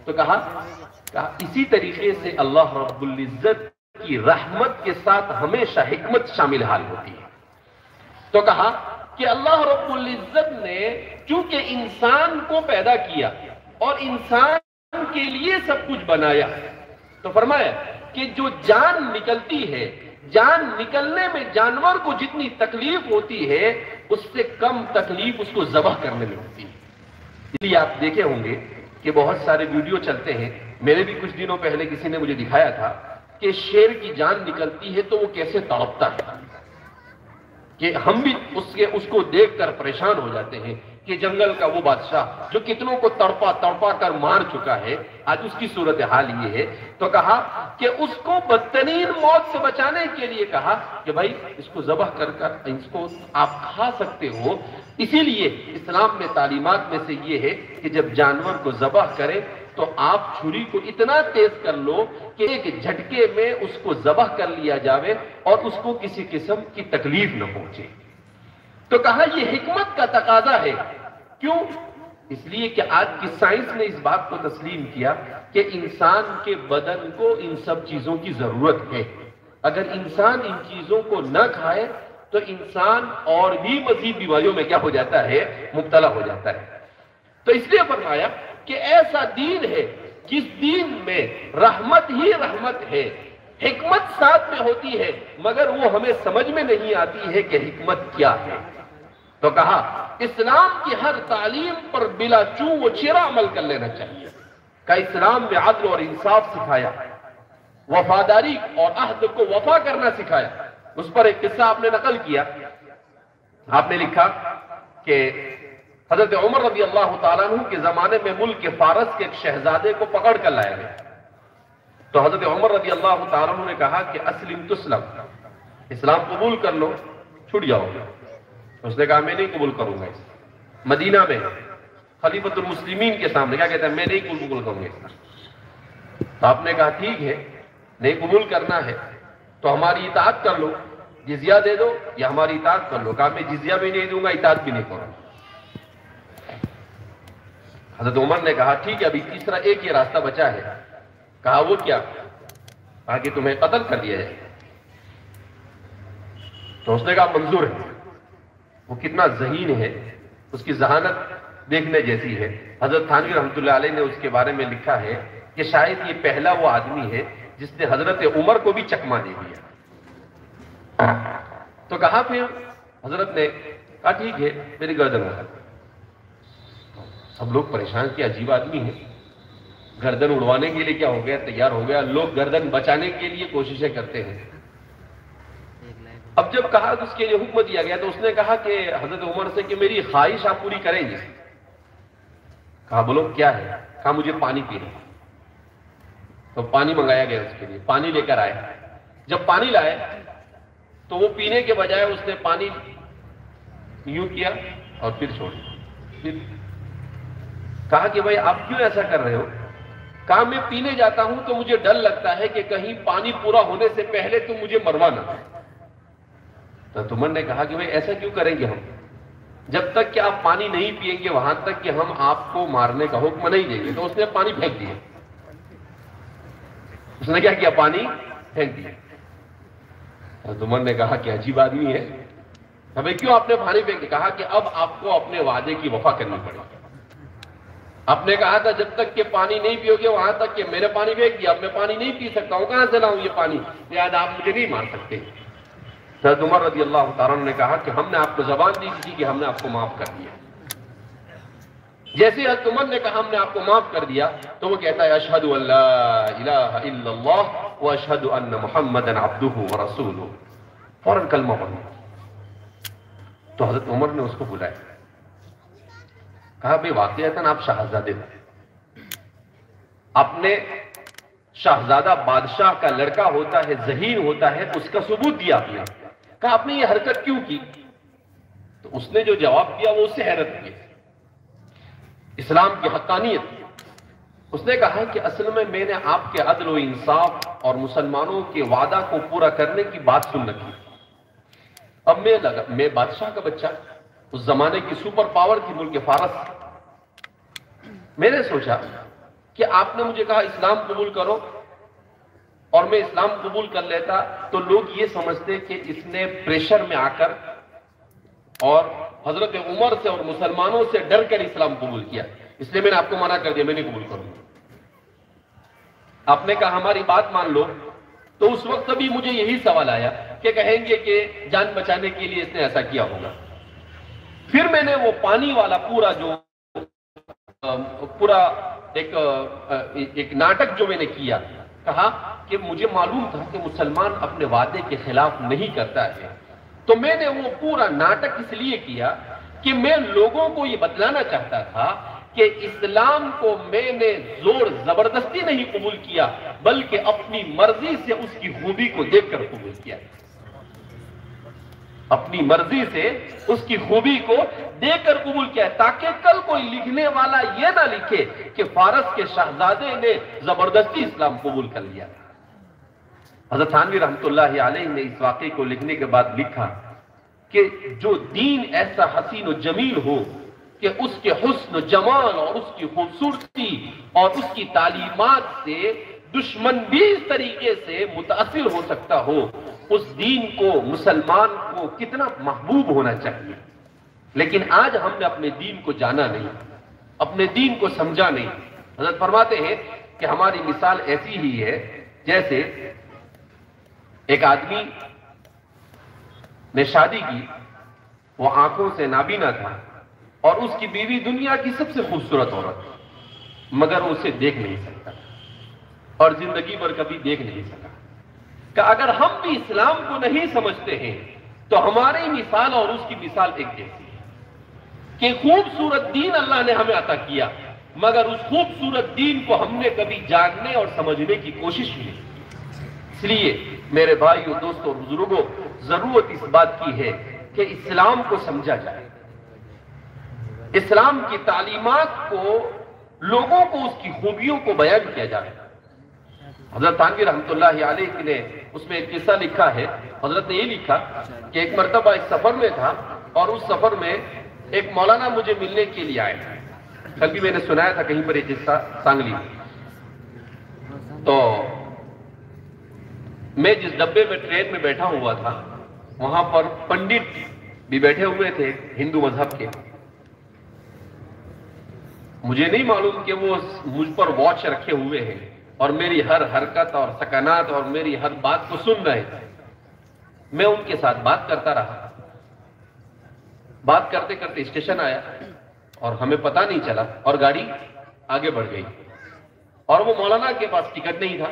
تو کہا اسی طریقے سے اللہ رب العزت کی رحمت کے ساتھ ہمیشہ حکمت شامل حال ہوتی ہے۔ تو کہا کہ اللہ رب العزت نے چونکہ انسان کو پیدا کیا اور انسان کے لیے سب کچھ بنایا، تو فرمایا کہ جو جان نکلتی ہے، جان نکلنے میں جانور کو جتنی تکلیف ہوتی ہے اس سے کم تکلیف اس کو ذبح کرنے میں ہوتی ہے۔ اس لیے آپ دیکھے ہوں گے کہ بہت سارے ویڈیو چلتے ہیں، میرے بھی کچھ دنوں پہلے کسی نے مجھے دکھایا تھا کہ شیر کی جان نکلتی ہے تو وہ کیسے تڑپتا ہے، کہ ہم بھی اس کو دیکھ کر پریشان ہو جاتے ہیں کہ جنگل کا وہ بادشاہ جو کتنوں کو تڑپا تڑپا کر مار چکا ہے، آج اس کی صورتحال یہ ہے۔ تو کہا کہ اس کو بدترین موت سے بچانے کے لیے کہا کہ بھائی اس کو ذبح کر کر اس کو آپ کھا سکتے ہو۔ اسی لیے اسلام میں تعلیمات میں سے یہ ہے کہ جب جانور کو ذبح کریں تو آپ چھری کو اتنا تیز کر لو کہ ایک جھٹکے میں اس کو ذبح کر لیا جاوے اور اس کو کسی قسم کی تکلیف نہ پہنچے۔ تو کہا یہ حکمت کا تقاضا ہے۔ کیوں؟ اس لیے کہ آج کی سائنس نے اس بات کو تسلیم کیا کہ انسان کے بدن کو ان سب چیزوں کی ضرورت ہے۔ اگر انسان ان چیزوں کو نہ کھائے تو انسان اور بھی مزید بیماریوں میں کیا ہو جاتا ہے؟ مبتلا ہو جاتا ہے۔ تو اس لیے فرمایا کہ ایسا دین ہے جس دین میں رحمت ہی رحمت ہے، حکمت ساتھ میں ہوتی ہے، مگر وہ ہمیں سمجھ میں نہیں آتی ہے کہ حکمت کیا ہے۔ تو کہا اسلام کی ہر تعلیم پر بلا چون و چرا عمل کر لینا چاہیے. کہ اسلام میں عدل اور انصاف سکھایا، وفاداری اور عہد کو وفا کرنا سکھایا. اس پر ایک قصہ آپ نے نقل کیا. آپ نے لکھا کہ حضرت عمر رضی اللہ تعالیٰ عنہ کے زمانے میں ملک فارس کے ایک شہزادے کو پکڑ کر لایا گیا. تو حضرت عمر رضی اللہ تعالیٰ عنہ نے کہا کہ اسلم تسلم، اسلام قبول کر لو چھٹ جاؤ گے. اس نے کہا میں نہیں قبول کروں گا. مدینہ میں خلیفۃ المسلمین کے سامنے کیا کہتا ہے، میں نہیں قبول کروں گا. تو آپ نے کہا ٹھیک ہے، نہیں قبول کرنا ہے تو ہماری اطاعت کر لو، جزیہ دے دو یا ہماری اطاعت کر لو. کہا میں جزیہ بھی نہیں دوں گا، اطاعت بھی نہیں کروں. حضرت عمر نے کہا ٹھیک ہے، ابھی تیسرا ایک یہ راستہ بچا ہے. کہا وہ کیا؟ کہا کہ تمہیں قتل کر دیا جائے. تو اس نے کہا منظور ہے. وہ کتنا ذہین ہے، اس کی ذہانت دیکھنے جیسی ہے. حضرت تھانوی رحمۃ اللہ علیہ نے اس کے بارے میں لکھا ہے کہ شاید یہ پہلا وہ آدمی ہے جس نے حضرت عمر کو بھی چکما دے دیا. تو کہا پھر حضرت نے کہا ٹھیک ہے میری گردن اڑا. سب لوگ پریشان کہ عجیب آدمی ہے، گردن اڑوانے کے لیے کیا ہو گیا، تیار ہو گیا. لوگ گردن بچانے کے لیے کوششیں کرتے ہیں. اب جب کہا اس کے لیے حکم دیا گیا تو اس نے کہا کہ حضرت عمر سے کہ میری خواہش آپ پوری کریں گے. کہا بولو کیا ہے؟ کہا مجھے پانی پینا. تو پانی منگایا گیا اس کے لیے. پانی لے کر آئے. جب پانی لائے تو وہ پینے کے بجائے اس نے پانی یوں کیا اور پھر چھوڑ دیا. کہا کہ بھائی آپ کیوں ایسا کر رہے ہو؟ کہا میں پینے جاتا ہوں تو مجھے ڈر لگتا ہے کہ کہیں پانی پورا ہونے سے پہلے تم مجھے مروا نہ. تو عمر نے کہا کہ بھائی ایسا کیوں کریں گے ہم؟ جب تک کہ آپ پانی نہیں پیئیں گے وہاں تک کہ ہم آپ کو مارنے کا حکم نہیں دیں گے. تو اس نے پانی پھینک دیا. اس نے کیا کیا؟ پانی پھینک دیا. عمر نے کہا کہ عجیب آدمی ہے، ہمیں کیوں آپ نے پانی پھینک دیا؟ کہا کہ اب آپ کو اپنے وعدے کی وفا کرنی پڑے گی. آپ نے کہا تھا جب تک کہ پانی نہیں پیو گے وہاں تک کہ میں نے پانی پھینک دیا. اب میں پانی نہیں پی سکتا ہوں، کہاں سے لاؤں یہ پانی؟ لہٰذا آپ مجھے نہیں مار سکتے. حضرت عمر رضی اللہ تعالیٰ نے کہا کہ ہم نے آپ کو زبان دی تھی کہ ہم نے آپ کو معاف کر دیا. جیسے حضرت عمر نے کہا ہم نے آپ کو معاف کر دیا تو وہ کہتا ہے اشہد ان لا الہ الا اللہ واشہد ان محمدا عبدہ ورسولہ. فوراً کلمہ پڑھا. تو حضرت عمر نے اس کو بلایا. کہا بھئی واقعتاً آپ شہزادے تھے، اپنے شہزادہ بادشاہ کا لڑکا ہوتا ہے، ذہین ہوتا ہے، اس کا ثبوت دیا آپ نے. کہا آپ نے یہ حرکت کیوں کی؟ تو اس نے جو جواب دیا وہ اس سے حیرت کی، اسلام کی حقانیت. اس نے کہا کہ اصل میں نے آپ کے عدل و انصاف اور مسلمانوں کے وعدہ کو پورا کرنے کی بات سن رکھی. اب میں بادشاہ کا بچہ، اس زمانے کی سپر پاور تھی ملک فارس. میں نے سوچا کہ آپ نے مجھے کہا اسلام قبول کرو اور میں اسلام قبول کر لیتا تو لوگ یہ سمجھتے کہ اس نے پریشر میں آ کر اور حضرت عمر سے اور مسلمانوں سے ڈر کر اسلام قبول کیا، اس لیے میں نے آپ کو منع کر دیا، میں نہیں قبول کروں گا. آپ نے کہا ہماری بات مان لو. تو اس وقت بھی مجھے یہی سوال آیا کہ کہیں گے کہ جان بچانے کے لیے اس نے ایسا کیا ہوگا. پھر میں نے وہ پانی والا پورا ایک ناٹک جو میں نے کیا، کہا کہ مجھے معلوم تھا کہ مسلمان اپنے وعدے کے خلاف نہیں کرتا ہے. تو میں نے وہ پورا ناٹک اس لیے کیا کہ میں لوگوں کو یہ بتلانا چاہتا تھا کہ اسلام کو میں نے زور زبردستی نہیں قبول کیا بلکہ اپنی مرضی سے اس کی خوبی کو دیکھ کر قبول کیا. اپنی مرضی سے اس کی خوبی کو دیکھ کر قبول کیا تاکہ کل کوئی لکھنے والا یہ نہ لکھے کہ فارس کے شہزادے نے زبردستی اسلام قبول کر لیا. حضرت تھانوی رحمۃ اللہ علیہ نے اس واقعے کو لکھنے کے بعد لکھا کہ جو دین ایسا حسین و جمیل ہو کہ اس کے حسن و جمال اور اس کی خوبصورتی اور اس کی تعلیمات سے دشمن بھی اس طریقے سے متاثر ہو سکتا ہو، اس دین کو مسلمان کو کتنا محبوب ہونا چاہیے. لیکن آج ہم نے اپنے دین کو جانا نہیں، اپنے دین کو سمجھا نہیں. حضرت فرماتے ہیں کہ ہماری مثال ایسی ہی ہے جیسے ایک آدمی نے شادی کی وہ آنکھوں سے نابینا تھا اور اس کی بیوی دنیا کی سب سے خوبصورت عورت تھی، مگر وہ اسے دیکھ نہیں سکتا اور زندگی بھر کبھی دیکھ نہیں سکا کہ اگر ہم بھی اسلام کو نہیں سمجھتے ہیں تو ہماری مثال اور اس کی مثال ایک جیسی ہے کہ خوبصورت دین اللہ نے ہمیں عطا کیا، مگر اس خوبصورت دین کو ہم نے کبھی جاننے اور سمجھنے کی کوشش نہیں کی۔ اس لیے میرے بھائیوں، دوستوں اور بزرگوں، ضرورت اس بات کی ہے کہ اسلام کو سمجھا جائے، اسلام کی تعلیمات کو، لوگوں کو اس کی خوبیوں کو بیان کیا جائے۔ حضرت تھانوی رحمۃ اللہ علیہ نے اس میں ایک قصہ لکھا ہے، حضرت نے یہ لکھا کہ ایک مرتبہ ایک سفر میں تھا اور اس سفر میں ایک مولانا مجھے ملنے کے لیے آئے تھے۔ کل بھی میں نے سنایا تھا کہیں پر یہ قصہ سانگلی میں۔ تو میں جس ڈبے میں ٹرین میں بیٹھا ہوا تھا وہاں پر پنڈت بھی بیٹھے ہوئے تھے ہندو مذہب کے۔ مجھے نہیں معلوم کہ وہ مجھ پر واچ رکھے ہوئے ہیں اور میری ہر حرکت اور سکنات اور میری ہر بات کو سن رہے تھے۔ میں ان کے ساتھ بات کرتا رہا، بات کرتے کرتے اسٹیشن آیا اور ہمیں پتہ نہیں چلا اور گاڑی آگے بڑھ گئی اور وہ مولانا کے پاس ٹکٹ نہیں تھا۔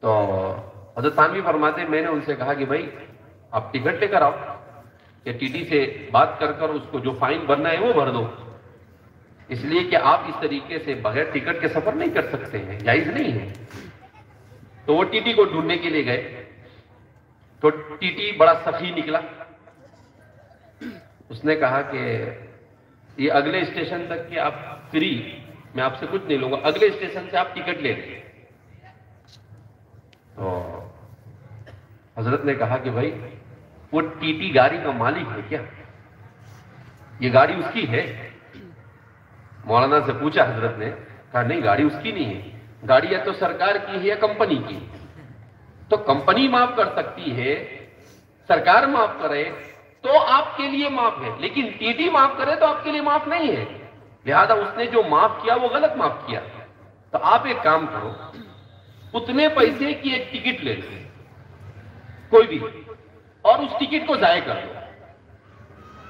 تو حضرت تھانوی فرماتے میں نے ان سے کہا کہ بھائی آپ ٹکٹ لے کر آؤ، کہ ٹی ٹی سے بات کر کر اس کو جو فائن بھرنا ہے وہ بھر دو، اس لیے کہ آپ اس طریقے سے بغیر ٹکٹ کے سفر نہیں کر سکتے ہیں، جائز نہیں ہے۔ تو وہ ٹی ٹی کو ڈھونڈنے کے لیے گئے تو ٹی ٹی بڑا سخی نکلا۔ اس نے کہا کہ یہ اگلے اسٹیشن تک کہ آپ فری، میں آپ سے کچھ نہیں لوں گا، اگلے اسٹیشن سے آپ ٹکٹ لے لیں۔ تو حضرت نے کہا کہ بھائی وہ ٹی ٹی گاڑی کا مالک ہے کیا؟ یہ گاڑی اس کی ہے؟ مولانا سے پوچھا حضرت نے، کہا نہیں گاڑی اس کی نہیں ہے، گاڑی یا تو سرکار کی ہے یا کمپنی کی۔ تو کمپنی معاف کر سکتی ہے، سرکار معاف کرے تو آپ کے لیے معاف ہے، لیکن ٹی ٹی معاف کرے تو آپ کے لیے معاف نہیں ہے۔ لہذا اس نے جو معاف کیا وہ غلط معاف کیا۔ تو آپ ایک کام کرو، اتنے پیسے کی ایک ٹکٹ لے لو کوئی بھی اور اس ٹکٹ کو ضائع کر دو۔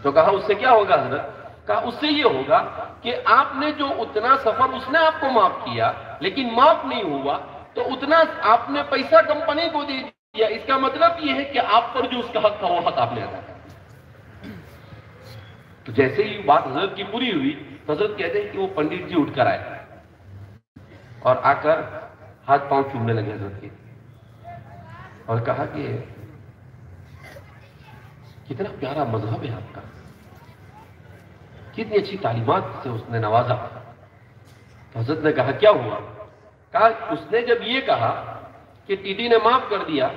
تو کہا اس سے کیا ہوگا حضرت؟ کہا اس سے یہ ہوگا کہ آپ نے جو اتنا سفر اس نے آپ کو معاف کیا لیکن معاف نہیں ہوا، تو اتنا آپ نے پیسہ کمپنی کو دے دیا، اس کا مطلب یہ ہے کہ آپ پر جو اس کا حق تھا وہ حق آپ نے ادا کیا۔ تو جیسے ہی بات حضرت کی پوری ہوئی تو حضرت کہتے ہیں کہ وہ پنڈت جی اٹھ کر آئے اور آ کر ہاتھ پاؤں چومنے لگے حضرت کے اور کہا کہ کتنا پیارا مذہب ہے آپ کا، کتنی اچھی تعلیمات سے اس نے نوازا۔ تو حضرت نے کہا کیا ہوا؟ کہا اس نے جب یہ کہا کہ ٹی ٹی نے معاف کر دیا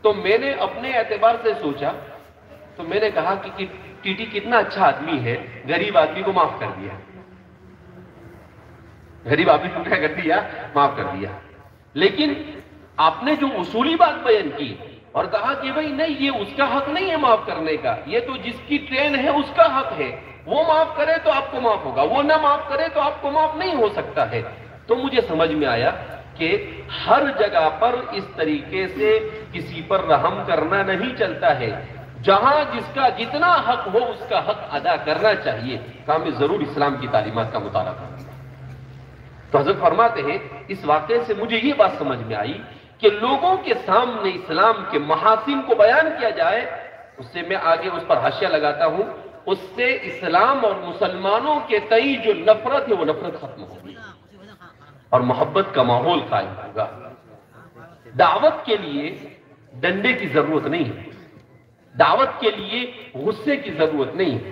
تو میں نے اپنے اعتبار سے سوچا، تو میں نے کہا کہ ٹی ٹی کتنا اچھا آدمی ہے، غریب آدمی کو معاف کر دیا، غریب آدمی کو کیا کر دیا؟ معاف کر دیا۔ لیکن آپ نے جو اصولی بات بیان کی اور کہا کہ بھائی نہیں یہ اس کا حق نہیں ہے معاف کرنے کا، یہ تو جس کی ٹرین ہے اس کا حق ہے، وہ معاف کرے تو آپ کو معاف ہوگا، وہ نہ معاف کرے تو آپ کو معاف نہیں ہو سکتا ہے۔ تو مجھے سمجھ میں آیا کہ ہر جگہ پر اس طریقے سے کسی پر رحم کرنا نہیں چلتا ہے، جہاں جس کا جتنا حق ہو اس کا حق ادا کرنا چاہیے۔ ہمیں ضرور اسلام کی تعلیمات کا مطالعہ کرنا۔ تو حضرت فرماتے ہیں اس واقعے سے مجھے یہ بات سمجھ میں آئی کہ لوگوں کے سامنے اسلام کے محاسن کو بیان کیا جائے، اس سے میں آگے اس پر حاشیہ لگاتا ہوں، اس سے اسلام اور مسلمانوں کے تئیں جو نفرت ہے وہ نفرت ختم ہوگی اور محبت کا ماحول قائم ہوگا۔ دعوت کے لیے ڈنڈے کی ضرورت نہیں ہے، دعوت کے لیے غصے کی ضرورت نہیں ہے،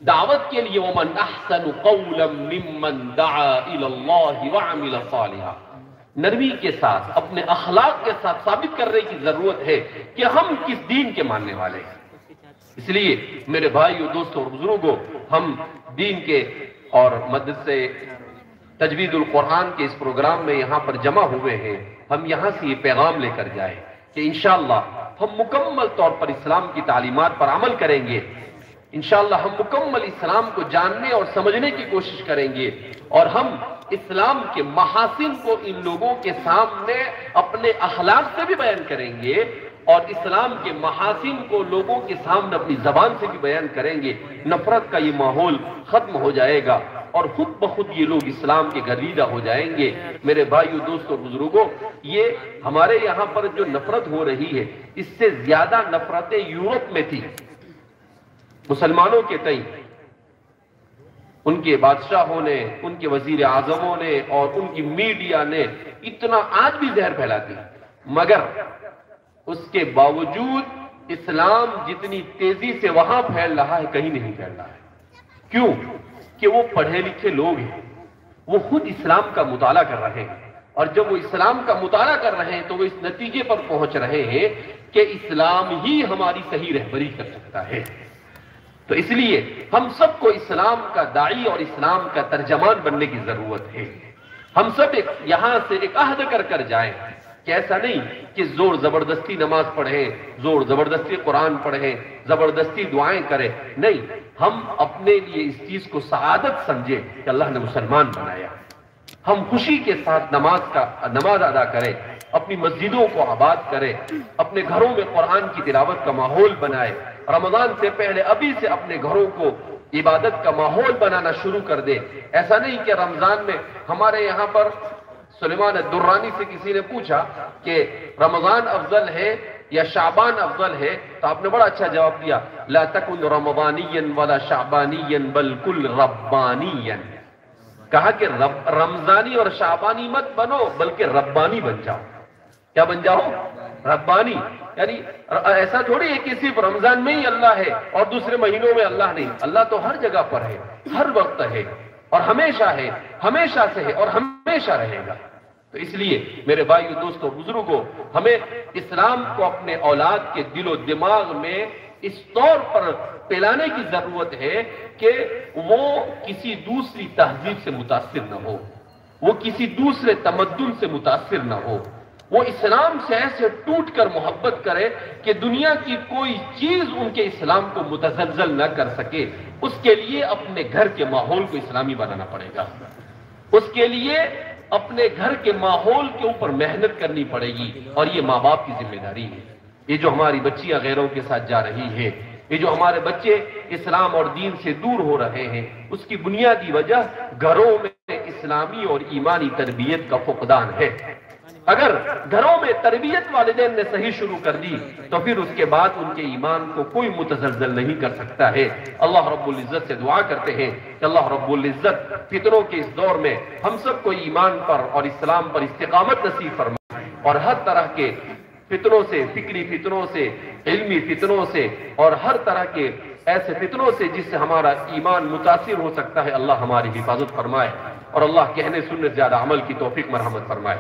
دعوت کے لیے وَمَنْ أَحْسَنُ قَوْلًا مِّمَّنْ دَعَا إِلَى اللَّهِ وَعَمِلَ صَالِحًا، نرمی کے ساتھ اپنے اخلاق کے ساتھ ثابت کرنے کی ضرورت ہے کہ ہم کس دین کے ماننے والے ہیں۔ اس لیے میرے بھائیوں، دوستوں اور بزرگوں، ہم دین کے اور مدرسے تجوید القرآن کے اس پروگرام میں یہاں پر جمع ہوئے ہیں، ہم یہاں سے یہ پیغام لے کر جائیں کہ انشاءاللہ ہم مکمل طور پر اسلام کی تعلیمات پر عمل کریں گے، انشاءاللہ ہم مکمل اسلام کو جاننے اور سمجھنے کی کوشش کریں گے اور ہم اسلام کے محاسن کو ان لوگوں کے سامنے اپنے اخلاق سے بھی بیان کریں گے اور اسلام کے محاسن کو لوگوں کے سامنے اپنی زبان سے بھی بیان کریں گے، نفرت کا یہ ماحول ختم ہو جائے گا اور خود بخود یہ لوگ اسلام کے گرویدہ ہو جائیں گے۔ میرے بھائیو، دوستو، بزرگوں، یہ ہمارے یہاں پر جو نفرت ہو رہی ہے، اس سے زیادہ نفرتیں یورپ میں تھی مسلمانوں کے تئیں۔ ان کے بادشاہوں نے، ان کے وزیر اعظموں نے اور ان کی میڈیا نے اتنا آج بھی زہر پھیلاتی، مگر اس کے باوجود اسلام جتنی تیزی سے وہاں پھیل رہا ہے کہیں نہیں پھیل رہا ہے۔ کیوں؟ کہ وہ پڑھے لکھے لوگ ہیں، وہ خود اسلام کا مطالعہ کر رہے ہیں، اور جب وہ اسلام کا مطالعہ کر رہے ہیں تو وہ اس نتیجے پر پہنچ رہے ہیں کہ اسلام ہی ہماری صحیح رہبری کر سکتا ہے۔ تو اس لیے ہم سب کو اسلام کا داعی اور اسلام کا ترجمان بننے کی ضرورت ہے۔ ہم سب یہاں سے ایک عہد کر کر جائیں کہ ایسا نہیں کہ زور زبردستی نماز پڑھیں، زور زبردستی قرآن پڑھیں، زبردستی دعائیں کریں، نہیں، ہم اپنے لیے اس چیز کو سعادت سمجھیں کہ اللہ نے مسلمان بنایا۔ ہم خوشی کے ساتھ نماز ادا کریں، اپنی مسجدوں کو آباد کریں، اپنے گھروں میں قرآن کی تلاوت کا ماحول بنائیں، رمضان سے پہلے ابھی سے اپنے گھروں کو عبادت کا ماحول بنانا شروع کر دیں۔ ایسا نہیں کہ رمضان میں ہمارے یہاں پر سلیمان الدرانی سے کسی نے پوچھا کہ رمضان افضل ہے یا شعبان افضل ہے، تو آپ نے بڑا اچھا جواب دیا، لا تکن رمضانیا ولا شعبانیا بل کل ربانیا۔ کہا کہ رمضانی اور شعبانی مت بنو بلکہ ربانی بن جاؤ۔ کیا بن جاؤ؟ ربانی۔ یعنی ایسا تھوڑی ہے کہ صرف رمضان میں ہی اللہ ہے اور دوسرے مہینوں میں اللہ نہیں، اللہ تو ہر جگہ پر ہے، ہر وقت ہے اور ہمیشہ ہے، ہمیشہ سے ہے اور ہمیشہ رہے گا۔ تو اس لیے میرے بھائیو، دوستو، بزرگوں، ہمیں اسلام کو اپنے اولاد کے دل و دماغ میں اس طور پر پلانے کی ضرورت ہے کہ وہ کسی دوسری تہذیب سے متاثر نہ ہو، وہ کسی دوسرے تمدن سے متاثر نہ ہو، وہ اسلام سے ایسے ٹوٹ کر محبت کرے کہ دنیا کی کوئی چیز ان کے اسلام کو متزلزل نہ کر سکے۔ اس کے لیے اپنے گھر کے ماحول کو اسلامی بنانا پڑے گا، اس کے لیے اپنے گھر کے ماحول کے اوپر محنت کرنی پڑے گی، اور یہ ماں باپ کی ذمہ داری ہے۔ یہ جو ہماری بچیاں غیروں کے ساتھ جا رہی ہیں، یہ جو ہمارے بچے اسلام اور دین سے دور ہو رہے ہیں، اس کی بنیادی وجہ گھروں میں اسلامی اور ایمانی تربیت کا فقدان ہے۔ اگر گھروں میں تربیت والدین نے صحیح شروع کر دی تو پھر اس کے بعد ان کے ایمان کو کوئی متزلزل نہیں کر سکتا ہے۔ اللہ رب العزت سے دعا کرتے ہیں کہ اللہ رب العزت فتنوں کے اس دور میں ہم سب کو ایمان پر اور اسلام پر استقامت نصیب فرمائے، اور ہر طرح کے فتنوں سے، فکری فتنوں سے، علمی فتنوں سے اور ہر طرح کے ایسے فتنوں سے جس سے ہمارا ایمان متاثر ہو سکتا ہے، اللہ ہماری حفاظت فرمائے، اور اللہ کہنے سننے سے زیادہ عمل کی توفیق مرحمت فرمائے۔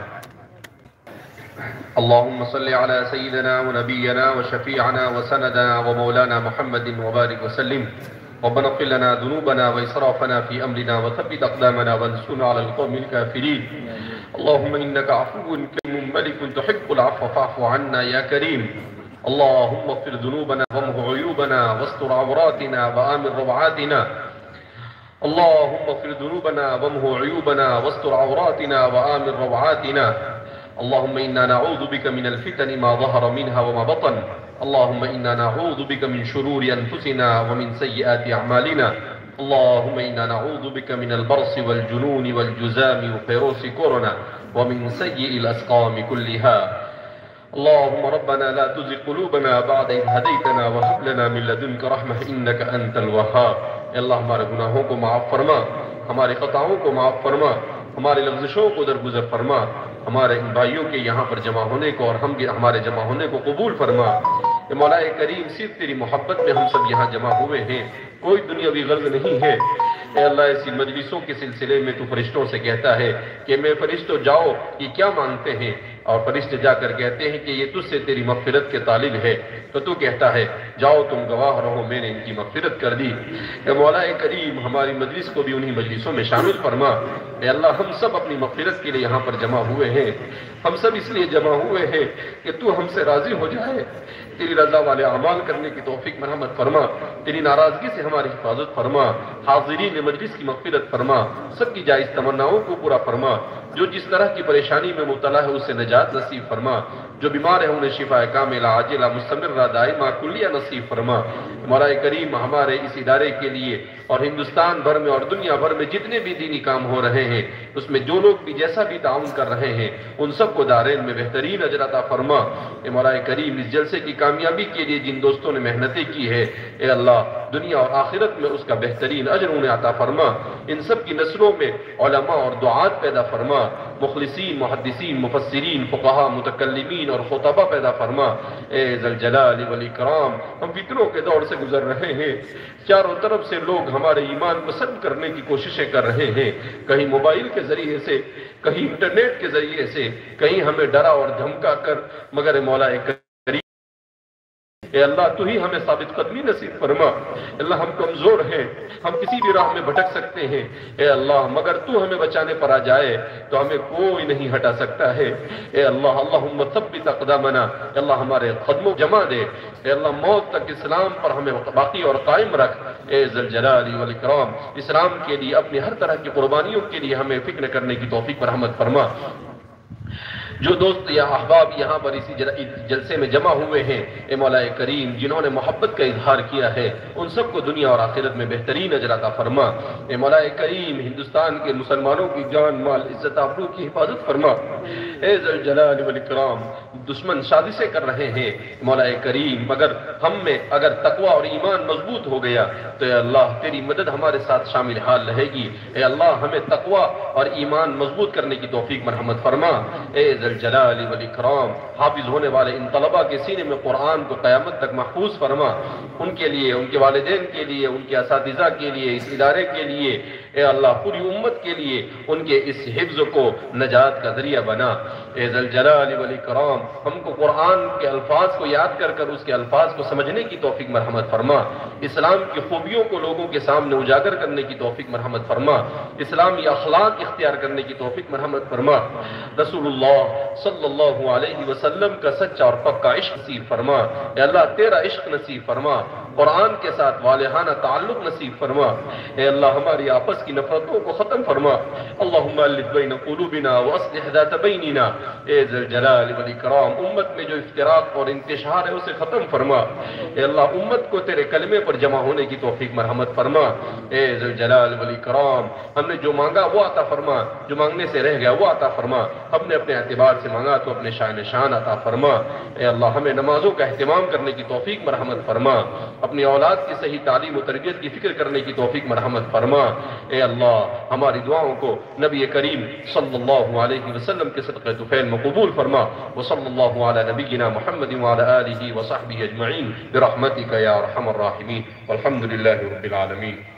اللهم صل على سيدنا ونبينا وشفيعنا وسندنا ومولانا محمد وبارك وسلم. ربنا اغفر لنا ذنوبنا وإسرافنا في أمرنا وثبت أقدامنا وانصرنا على القوم الكافرين. اللهم إنك عفو كريم ملك تحب العفو فاعف عنا يا كريم. اللهم اغفر ذنوبنا وامح عيوبنا واستر عوراتنا وآمن روعاتنا. اللهم اغفر ذنوبنا وامح عيوبنا واستر عوراتنا وآمن روعاتنا. اللهم إنا نعوذ بك من الفتن ما ظهر منها وما بطن. اللهم إنا نعوذ بك من شرور أنفسنا ومن سيئات أعمالنا. اللهم إنا نعوذ بك من البرص والجنون والجزام وفيروس كورونا ومن سيء الأسقام كلها. اللهم ربنا لا تزغ قلوبنا بعد إذ هديتنا وهب لنا من لدنك رحمة إنك أنت الوهاب. اے اللہ ہمارے گناہوں کو معاف فرما، ہمارے خطاؤں کو معاف فرما، ہماری لغزشوں کو درگزر فرما، ہمارے ان بھائیوں کے یہاں پر جمع ہونے کو اور ہمارے جمع ہونے کو قبول فرما۔ اے مولا کریم، صرف تیری محبت میں ہم سب یہاں جمع ہوئے ہیں، کوئی دنیاوی غرض نہیں ہے۔ اے اللہ، ایسی مجلسوں کے سلسلے میں تو فرشتوں سے کہتا ہے کہ میں فرشتوں جاؤ یہ کیا مانگتے ہیں، اور فرشتے جا کر کہتے ہیں کہ یہ تجھ سے تیری مغفرت کے طالب ہے، تو تو کہتا ہے جاؤ تم گواہ رہو میں نے ان کی مغفرت کر دی۔ اے مولا کریم، ہماری مجلس کو بھی انہی مجلسوں میں شامل فرما۔ اے اللہ، ہم سب اپنی مغفرت کے لیے یہاں پر جمع ہوئے ہیں، ہم سب اس لیے جمع ہوئے ہیں کہ تو ہم سے راضی ہو جائے، تیری رضا والے اعمال کرنے کی توفیق مرحمت فرما، تیری ناراضگی سے ہماری حفاظت فرما، حاضرین مجلس کی مغفرت فرما، سب کی جائز تمناؤں کو پورا فرما، جو جس طرح کی پریشانی میں مبتلا ہے اس سے نجات نصیب فرما۔ جو بیمار ہیں انہیں شفا کاملہ عاجلہ مستمرہ دائمہ کلیہ نصیب فرما۔ مولا کریم ہمارے اس ادارے کے لیے اور ہندوستان بھر میں اور دنیا بھر میں جتنے بھی دینی کام ہو رہے ہیں اس میں جو لوگ بھی جیسا بھی تعاون کر رہے ہیں ان سب کو دارین میں بہترین اجر عطا فرما۔ اے مولا کریم اس جلسے کی کامیابی کے لیے جن دوستوں نے محنتیں کی ہے اے اللہ دنیا اور آخرت میں اس کا بہترین اجر انہیں عطا فرما۔ ان سب کی نسلوں میں علماء اور دعات پیدا فرما، مخلصین، محدثین، مفسرین، فقہاء، متکلمین اور خطبہ پیدا فرما۔ اے ذل جلال والاکرام ہم فتنوں کے دور سے گزر رہے ہیں، چاروں طرف سے لوگ ہمارے ایمان پسند کرنے کی کوششیں کر رہے ہیں، کہیں موبائل کے ذریعے سے، کہیں انٹرنیٹ کے ذریعے سے، کہیں ہمیں ڈرا اور دھمکا کر، مگر مولا اے اللہ تو ہی ہمیں ثابت قدمی نصیب فرما۔ اللہ ہم کمزور ہیں، ہم کسی بھی راہ میں بھٹک سکتے ہیں اے اللہ، مگر تو ہمیں بچانے پر آ جائے تو ہمیں کوئی نہیں ہٹا سکتا ہے اے اللہ۔ اللہم ثبت اقدامنا، اے اللہ ہمارے قدموں جمع دے اے اللہ، موت تک اسلام پر ہمیں باقی اور قائم رکھ اے ذل جلال والاکرام۔ اسلام کے لیے اپنی ہر طرح کی قربانیوں کے لیے ہمیں فکر کرنے کی توفیق پر رحمت فرما۔ جو دوست یا احباب یہاں پر اسی جلسے میں جمع ہوئے ہیں اے مولا کریم جنہوں نے محبت کا اظہار کیا ہے ان سب کو دنیا اور آخرت میں بہترین اجر عطا فرما۔ اے مولا کریم ہندوستان کے مسلمانوں کی جان مال عزت آبرو کی حفاظت فرما۔ اے ذل جلال والاکرام دشمن سازشیں کر رہے ہیں مولا کریم، مگر ہم میں اگر تقوی اور ایمان مضبوط ہو گیا تو اے اللہ تیری مدد ہمارے ساتھ شامل حال رہے گی۔ اے اللہ ہمیں تقوی اور ایمان مضبوط کرنے کی توفیق مرحمت فرما۔ اے ذل جلال والاکرام حافظ ہونے والے ان طلباء کے سینے میں قرآن کو قیامت تک محفوظ فرما، ان کے لیے، ان کے والدین کے لیے، ان کے اساتذہ کے لیے، اس ادارے کے لیے اے اللہ پوری امت کے لیے ان کے اس حفظ کو نجات کا ذریعہ بنا۔ اے ذل جلال والاکرام ہم کو قرآن کے الفاظ کو یاد کر کر اس کے الفاظ کو سمجھنے کی توفیق مرحمت فرما، اسلام کی خوبیوں کو لوگوں کے سامنے اجاگر کرنے کی توفیق مرحمت فرما، اسلامی اخلاق اختیار کرنے کی توفیق مرحمت فرما، رسول اللہ صلی اللہ علیہ وسلم کا سچا اور پکا عشق نصیب فرما۔ اے اللہ تیرا عشق نصیب فرما، قرآن کے ساتھ والہانہ تعلق نصیب فرما۔ اے اللہ ہماری آپس کی نفرتوں کو ختم فرما۔ اللہم الف بین قلوبنا واصلح ذات بیننا۔ اے ذل جلال والاکرام امت میں جو افتراق اور انتشار ہے اسے ختم فرما۔ اے اللہ امت کو تیرے کلمے پر جمع ہونے کی توفیق مرحمت فرما۔ اے ذل جلال والاکرام ہم نے جو مانگا وہ عطا فرما، جو مانگنے سے رہ گیا وہ عطا فرما، ہم نے اپنے اعتبار سے مانگا تو اپنے شان عطا فرما۔ اے اللہ ہمیں نمازوں کا اہتمام کرنے کی توفیق مرحمت فرما، اپنی اولاد کی صحیح تعلیم و تربیت کی فکر کرنے کی توفیق مرحمت فرما۔ اے اللہ ہماری دعاؤں کو نبی کریم صلی اللہ علیہ وسلم کے صدقہ طفیل میں قبول فرما۔ وصلی اللہ علی نبینا محمد وعلی آلہ وصحبہ اجمعین برحمتک یا ارحم الراحمین والحمد للہ رب العالمین۔